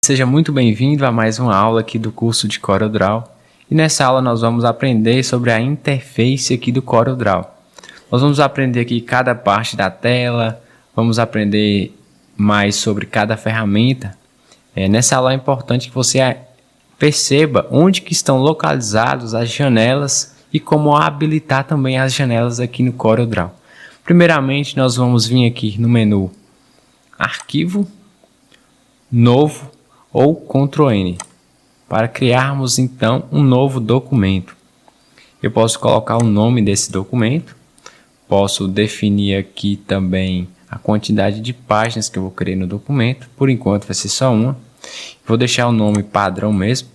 Seja muito bem-vindo a mais uma aula aqui do curso de CorelDRAW. E nessa aula nós vamos aprender sobre a interface aqui do CorelDRAW. Nós vamos aprender aqui cada parte da tela, vamos aprender mais sobre cada ferramenta. Nessa aula é importante que você perceba onde que estão localizadas as janelas e como habilitar também as janelas aqui no CorelDRAW. Primeiramente nós vamos vir aqui no menu Arquivo, Novo ou Ctrl N, para criarmos então um novo documento. Eu posso colocar o nome desse documento, posso definir aqui também a quantidade de páginas que eu vou querer no documento, por enquanto vai ser só uma. Vou deixar o nome padrão mesmo.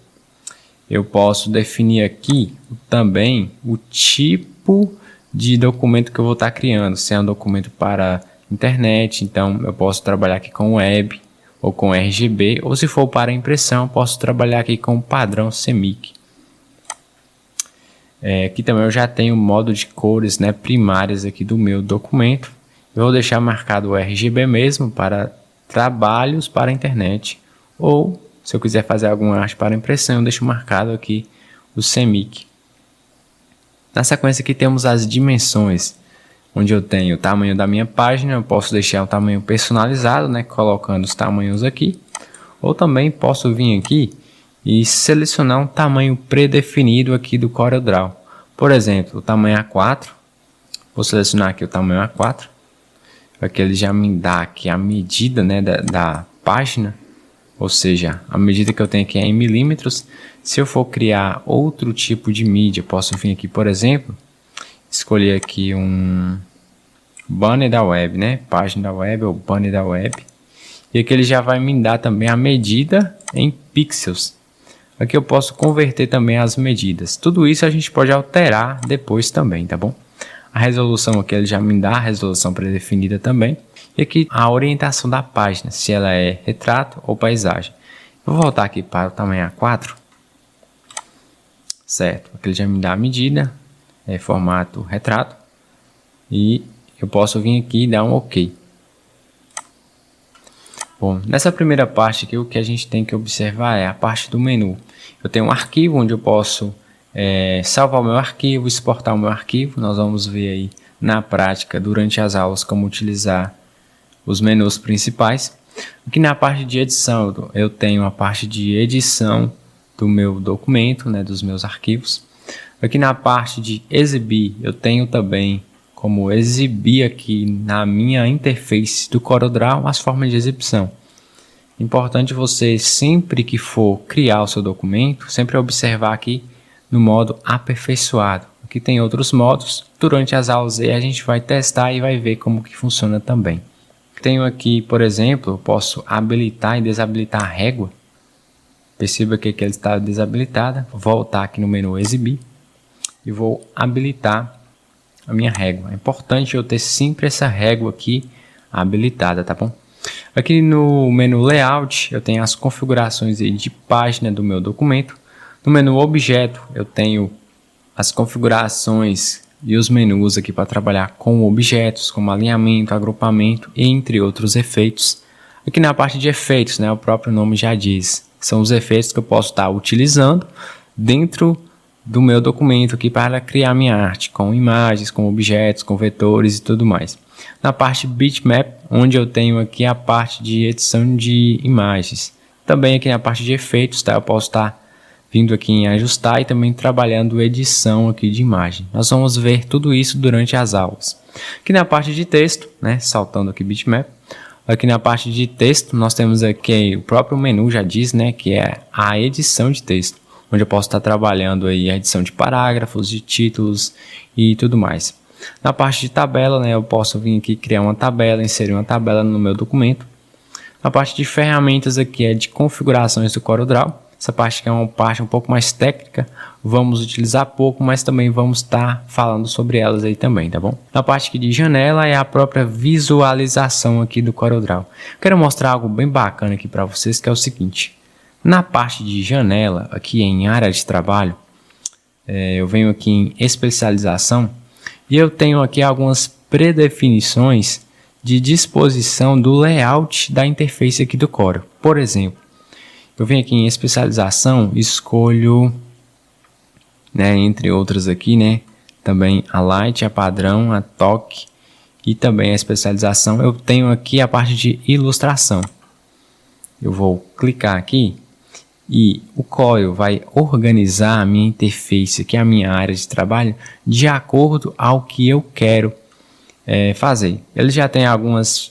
Eu posso definir aqui também o tipo de documento que eu vou estar criando, se é um documento para internet, então eu posso trabalhar aqui com web, ou com RGB, ou se for para impressão, posso trabalhar aqui com o padrão CMYK. Aqui também eu já tenho o modo de cores, primárias aqui do meu documento. Eu vou deixar marcado o RGB mesmo para trabalhos para a internet, ou se eu quiser fazer alguma arte para impressão, eu deixo marcado aqui o CMYK. Na sequência aqui temos as dimensões, onde eu tenho o tamanho da minha página. Eu posso deixar o tamanho personalizado, colocando os tamanhos aqui. Ou também posso vir aqui e selecionar um tamanho predefinido aqui do CorelDRAW. Por exemplo, o tamanho A4. Vou selecionar aqui o tamanho A4. Aqui ele já me dá aqui a medida da página. Ou seja, a medida que eu tenho aqui é em milímetros. Se eu for criar outro tipo de mídia, posso vir aqui, por exemplo, escolher aqui um banner da web, página da web ou banner da web. E aqui ele já vai me dar também a medida em pixels. Aqui eu posso converter também as medidas. Tudo isso a gente pode alterar depois também, tá bom? A resolução aqui ele já me dá a resolução predefinida também. E aqui a orientação da página, se ela é retrato ou paisagem. Vou voltar aqui para o tamanho A4. Certo, aqui ele já me dá a medida. Formato retrato, e eu posso vir aqui e dar um OK. Bom, nessa primeira parte aqui, o que a gente tem que observar é a parte do menu. Eu tenho um arquivo onde eu posso salvar o meu arquivo, exportar o meu arquivo. Nós vamos ver aí na prática durante as aulas como utilizar os menus principais. Aqui na parte de edição eu tenho a parte de edição do meu documento, dos meus arquivos. Aqui na parte de exibir, eu tenho também como exibir aqui na minha interface do CorelDRAW as formas de exibição. Importante você, sempre que for criar o seu documento, sempre observar aqui no modo aperfeiçoado. Aqui tem outros modos, durante as aulas a gente vai testar e vai ver como que funciona também. Tenho aqui, por exemplo, eu posso habilitar e desabilitar a régua. Perceba que aqui ela está desabilitada. Vou voltar aqui no menu exibir. E vou habilitar a minha régua. É importante eu ter sempre essa régua aqui habilitada, tá bom? Aqui no menu Layout eu tenho as configurações aí de página do meu documento. No menu Objeto eu tenho as configurações e os menus aqui para trabalhar com objetos, como alinhamento, agrupamento, entre outros efeitos. Aqui na parte de efeitos, o próprio nome já diz, são os efeitos que eu posso estar utilizando dentro do meu documento aqui para criar minha arte, com imagens, com objetos, com vetores e tudo mais. Na parte Bitmap, onde eu tenho aqui a parte de edição de imagens. Também aqui na parte de efeitos, eu posso estar vindo aqui em ajustar e também trabalhando edição aqui de imagem. Nós vamos ver tudo isso durante as aulas. Aqui na parte de texto, saltando aqui Bitmap. Aqui na parte de texto, nós temos aqui o próprio menu já diz, que é a edição de texto, onde eu posso estar trabalhando aí a edição de parágrafos, de títulos e tudo mais. Na parte de tabela, eu posso vir aqui criar uma tabela, inserir uma tabela no meu documento. Na parte de ferramentas aqui é de configurações do CorelDRAW. Essa parte aqui é uma parte um pouco mais técnica, vamos utilizar pouco, mas também vamos estar falando sobre elas aí também, tá bom? Na parte aqui de janela é a própria visualização aqui do CorelDRAW. Quero mostrar algo bem bacana aqui para vocês, que é o seguinte. Na parte de janela, aqui em área de trabalho, eu venho aqui em especialização e eu tenho aqui algumas predefinições de disposição do layout da interface aqui do Corel. Por exemplo, Eu venho aqui em especialização, escolho, né, entre outras aqui, né, também a Light, a Padrão, a Toque e também a especialização. Eu tenho aqui a parte de ilustração. Eu vou clicar aqui e o Corel vai organizar a minha interface, que é a minha área de trabalho, de acordo ao que eu quero fazer. Ele já tem algumas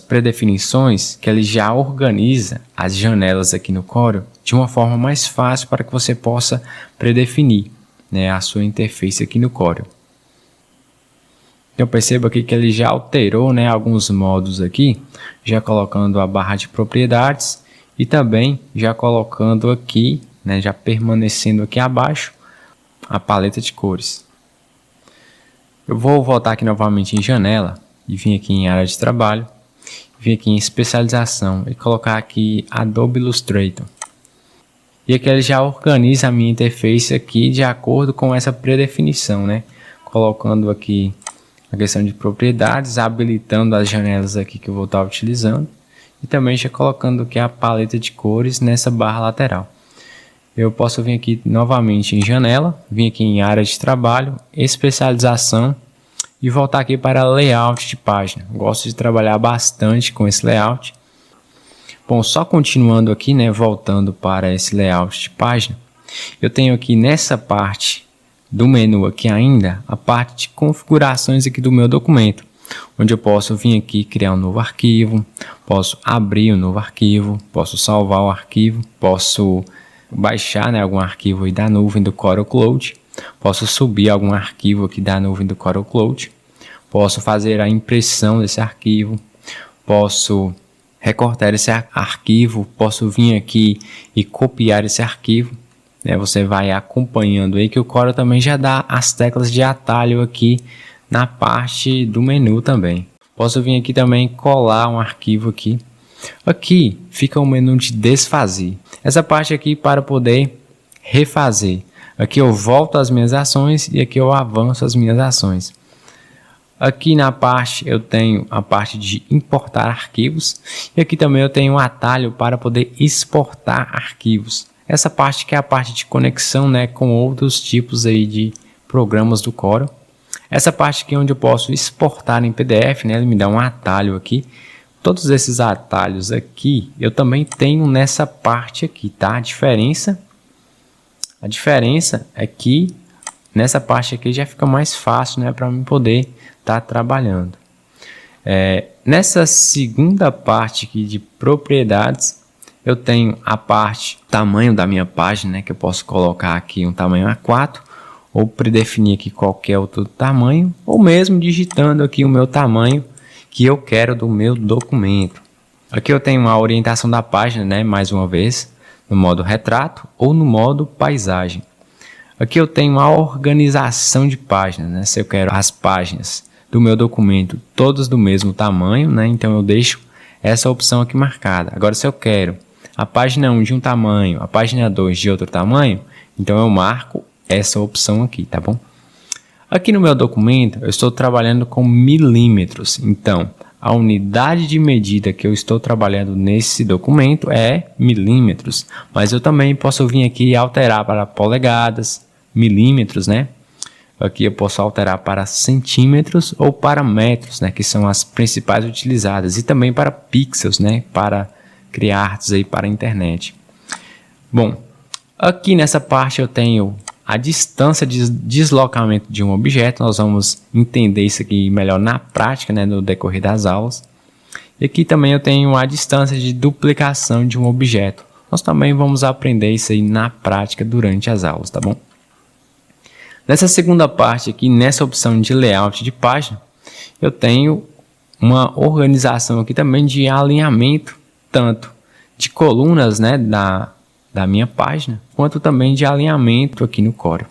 predefinições que ele já organiza as janelas aqui no Corel de uma forma mais fácil para que você possa predefinir, né, a sua interface aqui no Corel. Eu percebo aqui que ele já alterou, né, alguns modos aqui, já colocando a barra de propriedades e também já colocando aqui, né, já permanecendo aqui abaixo, a paleta de cores. Eu vou voltar aqui novamente em janela e vir aqui em área de trabalho, vir aqui em especialização e colocar aqui Adobe Illustrator. E aqui ele já organiza a minha interface aqui de acordo com essa predefinição, né? Colocando aqui a questão de propriedades, habilitando as janelas aqui que eu vou estar utilizando e também já colocando aqui a paleta de cores nessa barra lateral. Eu posso vir aqui novamente em janela, vir aqui em área de trabalho, especialização e voltar aqui para layout de página. Gosto de trabalhar bastante com esse layout. Bom, só continuando aqui, né, voltando para esse layout de página, eu tenho aqui nessa parte do menu aqui ainda a parte de configurações aqui do meu documento, onde eu posso vir aqui criar um novo arquivo, posso abrir um novo arquivo, posso salvar o arquivo, posso baixar, né, algum arquivo aí da nuvem do Corel Cloud, posso subir algum arquivo aqui da nuvem do Corel Cloud, posso fazer a impressão desse arquivo, posso recortar esse arquivo, posso vir aqui e copiar esse arquivo, né? Você vai acompanhando aí que o Corel também já dá as teclas de atalho aqui na parte do menu também. Posso vir aqui também colar um arquivo aqui. Aqui fica o menu de desfazer. Essa parte aqui para poder refazer. Aqui eu volto às minhas ações e aqui eu avanço as minhas ações. Aqui na parte eu tenho a parte de importar arquivos e aqui também eu tenho um atalho para poder exportar arquivos. Essa parte que é a parte de conexão, né, com outros tipos aí de programas do Corel. Essa parte aqui é onde eu posso exportar em PDF, né, ele me dá um atalho aqui. Todos esses atalhos aqui eu também tenho nessa parte aqui, tá? A diferença é que nessa parte aqui já fica mais fácil, né, para mim poder estar trabalhando. Nessa segunda parte aqui de propriedades, eu tenho a parte tamanho da minha página, né, que eu posso colocar aqui um tamanho A4 ou predefinir aqui qualquer outro tamanho, ou mesmo digitando aqui o meu tamanho que eu quero do meu documento. Aqui eu tenho a orientação da página, né, mais uma vez, no modo retrato ou no modo paisagem. Aqui eu tenho a organização de páginas, né, se eu quero as páginas do meu documento todas do mesmo tamanho, né, então eu deixo essa opção aqui marcada. Agora, se eu quero a página 1 de um tamanho, a página 2 de outro tamanho, então eu marco essa opção aqui, tá bom? Aqui no meu documento eu estou trabalhando com milímetros, então a unidade de medida que eu estou trabalhando nesse documento é milímetros, mas eu também posso vir aqui e alterar para polegadas, milímetros, né? Aqui eu posso alterar para centímetros ou para metros, né, que são as principais utilizadas, e também para pixels, né, para criar artes aí para a internet. Bom, aqui nessa parte eu tenho a distância de deslocamento de um objeto. Nós vamos entender isso aqui melhor na prática, né, no decorrer das aulas. E aqui também eu tenho a distância de duplicação de um objeto. Nós também vamos aprender isso aí na prática durante as aulas, tá bom? Nessa segunda parte aqui, nessa opção de layout de página, eu tenho uma organização aqui também de alinhamento, tanto de colunas, né, da minha página, quanto também de alinhamento aqui no Corel.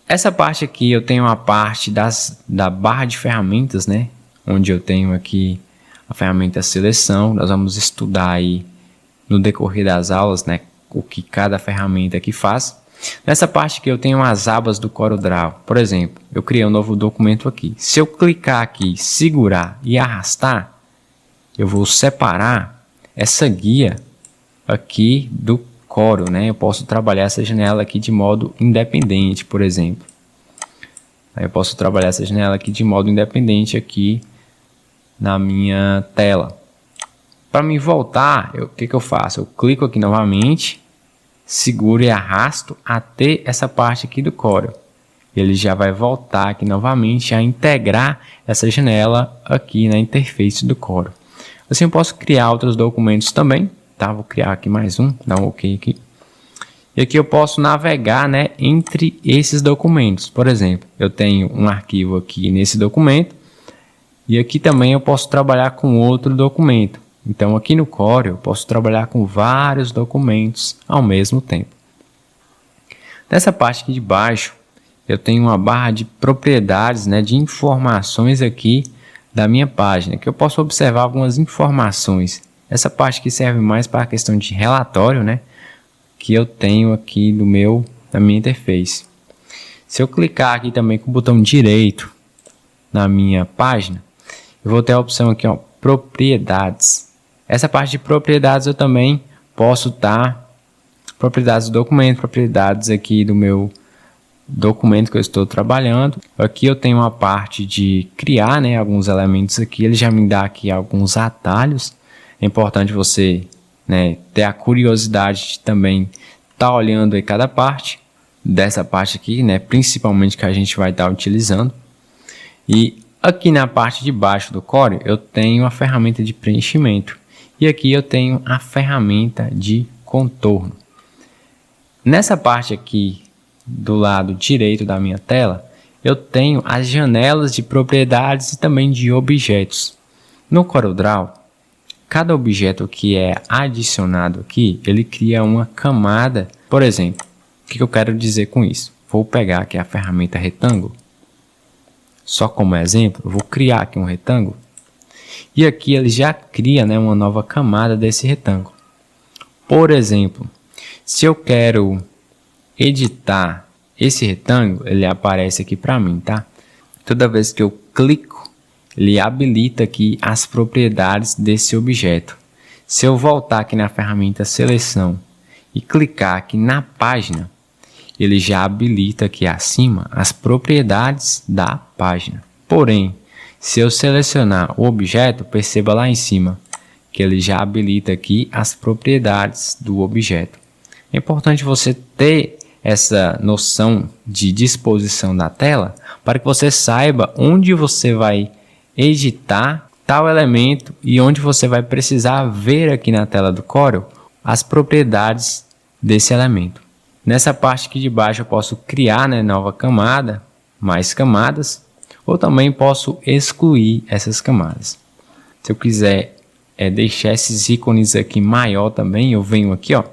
Essa parte aqui eu tenho a parte da barra de ferramentas, né, onde eu tenho aqui a ferramenta seleção. Nós vamos estudar aí no decorrer das aulas, né, o que cada ferramenta aqui faz. Nessa parte aqui eu tenho as abas do CorelDRAW. Por exemplo, eu criei um novo documento aqui. Se eu clicar aqui, segurar e arrastar, eu vou separar essa guia aqui do Corel, né? Eu posso trabalhar essa janela aqui de modo independente, por exemplo. Aí eu posso trabalhar essa janela aqui de modo independente aqui na minha tela. Para me voltar, o que eu faço? Eu clico aqui novamente, seguro e arrasto até essa parte aqui do Corel. Ele já vai voltar aqui novamente a integrar essa janela aqui na interface do Corel. Assim eu posso criar outros documentos também, tá? Vou criar aqui mais um, dar um OK aqui. E aqui eu posso navegar, né, entre esses documentos. Por exemplo, eu tenho um arquivo aqui nesse documento e aqui também eu posso trabalhar com outro documento. Então aqui no Corel eu posso trabalhar com vários documentos ao mesmo tempo. Nessa parte aqui de baixo eu tenho uma barra de propriedades, né, de informações aqui da minha página, que eu posso observar algumas informações. Essa parte aqui serve mais para a questão de relatório, né, que eu tenho aqui da minha interface. Se eu clicar aqui também com o botão direito na minha página, eu vou ter a opção aqui, ó, propriedades. Essa parte de propriedades eu também posso estar propriedades do documento, propriedades aqui do meu documento que eu estou trabalhando. Aqui eu tenho uma parte de criar, né, alguns elementos aqui. Ele já me dá aqui alguns atalhos. É importante você, né, ter a curiosidade de também estar olhando aí cada parte dessa parte aqui, né, principalmente que a gente vai estar utilizando. E aqui na parte de baixo do Corel eu tenho a ferramenta de preenchimento e aqui eu tenho a ferramenta de contorno. Nessa parte aqui do lado direito da minha tela eu tenho as janelas de propriedades e também de objetos. No CorelDRAW, cada objeto que é adicionado aqui, ele cria uma camada. Por exemplo, o que eu quero dizer com isso? Vou pegar aqui a ferramenta retângulo. Só como exemplo, eu vou criar aqui um retângulo. E aqui ele já cria, né, uma nova camada desse retângulo. Por exemplo, se eu quero editar esse retângulo, ele aparece aqui para mim, tá? Toda vez que eu clico, ele habilita aqui as propriedades desse objeto. Se eu voltar aqui na ferramenta seleção e clicar aqui na página, ele já habilita aqui acima as propriedades da página. Porém, se eu selecionar o objeto, perceba lá em cima que ele já habilita aqui as propriedades do objeto. É importante você ter essa noção de disposição da tela para que você saiba onde você vai editar tal elemento e onde você vai precisar ver aqui na tela do Corel as propriedades desse elemento. Nessa parte aqui de baixo eu posso criar, né, nova camada, mais camadas, ou também posso excluir essas camadas. Se eu quiser deixar esses ícones aqui maior também, eu venho aqui, ó,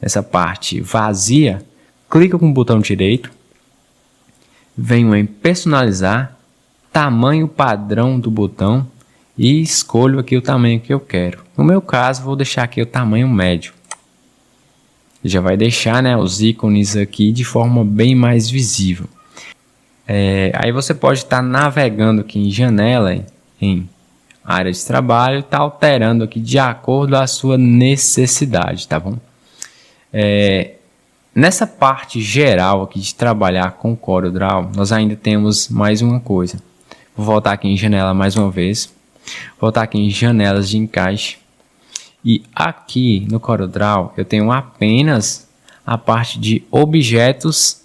nessa parte vazia, clico com o botão direito, venho em personalizar, tamanho padrão do botão e escolho aqui o tamanho que eu quero. No meu caso, vou deixar aqui o tamanho médio. Já vai deixar, né, os ícones aqui de forma bem mais visível. Aí você pode estar navegando aqui em janela, em área de trabalho, está alterando aqui de acordo com a sua necessidade, tá bom? Nessa parte geral aqui de trabalhar com o CorelDRAW, nós ainda temos mais uma coisa. Vou voltar aqui em janela mais uma vez. Voltar aqui em janelas de encaixe. E aqui no CorelDRAW eu tenho apenas a parte de objetos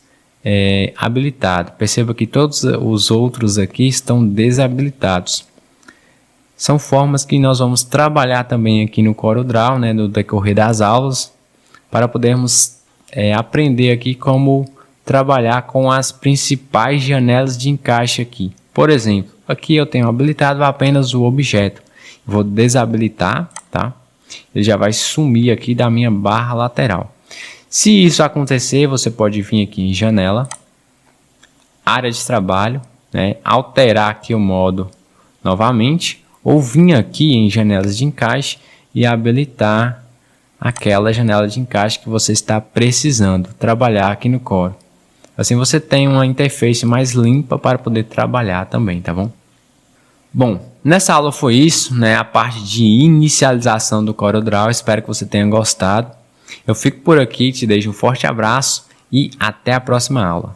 habilitado. Perceba que todos os outros aqui estão desabilitados. São formas que nós vamos trabalhar também aqui no CorelDRAW, né, no decorrer das aulas, para podermos aprender aqui como trabalhar com as principais janelas de encaixe aqui. Por exemplo, aqui eu tenho habilitado apenas o objeto. Vou desabilitar, tá? Ele já vai sumir aqui da minha barra lateral. Se isso acontecer, você pode vir aqui em janela, área de trabalho, né? Alterar aqui o modo novamente, ou vir aqui em janelas de encaixe e habilitar aquela janela de encaixe que você está precisando trabalhar aqui no Corel. Assim você tem uma interface mais limpa para poder trabalhar também, tá bom? Bom, nessa aula foi isso, né? A parte de inicialização do CorelDRAW. Espero que você tenha gostado. Eu fico por aqui, te deixo um forte abraço e até a próxima aula.